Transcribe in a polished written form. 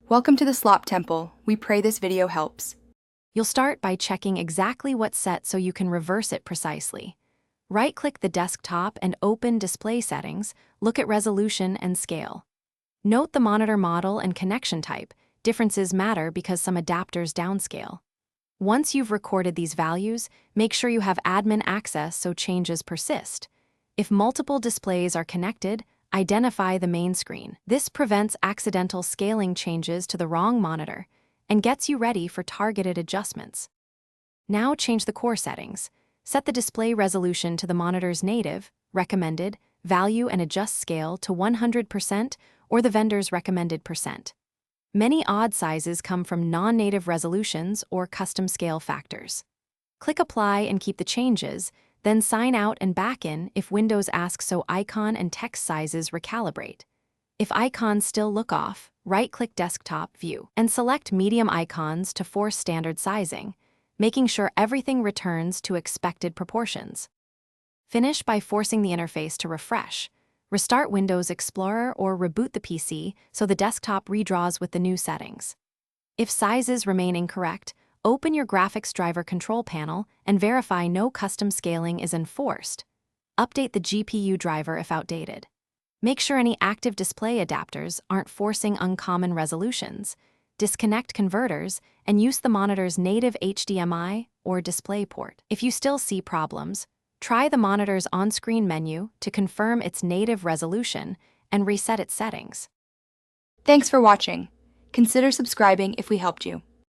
Welcome to the Slop Temple. We pray this video helps. You'll start by checking exactly what's set so you can reverse it precisely. Right-click the desktop and open Display Settings, look at resolution and scale. Note the monitor model and connection type. Differences matter because some adapters downscale. Once you've recorded these values, make sure you have admin access so changes persist. If multiple displays are connected, identify the main screen. This prevents accidental scaling changes to the wrong monitor and gets you ready for targeted adjustments. Now change the core settings. Set the display resolution to the monitor's native, recommended, value and adjust scale to 100% or the vendor's recommended percent. Many odd sizes come from non-native resolutions or custom scale factors. Click Apply and keep the changes, then sign out and back in if Windows asks so icon and text sizes recalibrate. If icons still look off, right-click Desktop View and select medium icons to force standard sizing, making sure everything returns to expected proportions. Finish by forcing the interface to refresh. Restart Windows Explorer or reboot the PC so the desktop redraws with the new settings. If sizes remain incorrect, open your graphics driver control panel and verify no custom scaling is enforced. Update the GPU driver if outdated. Make sure any active display adapters aren't forcing uncommon resolutions. Disconnect converters and use the monitor's native HDMI or DisplayPort. If you still see problems, try the monitor's on-screen menu to confirm its native resolution and reset its settings. Thanks for watching. Consider subscribing if we helped you.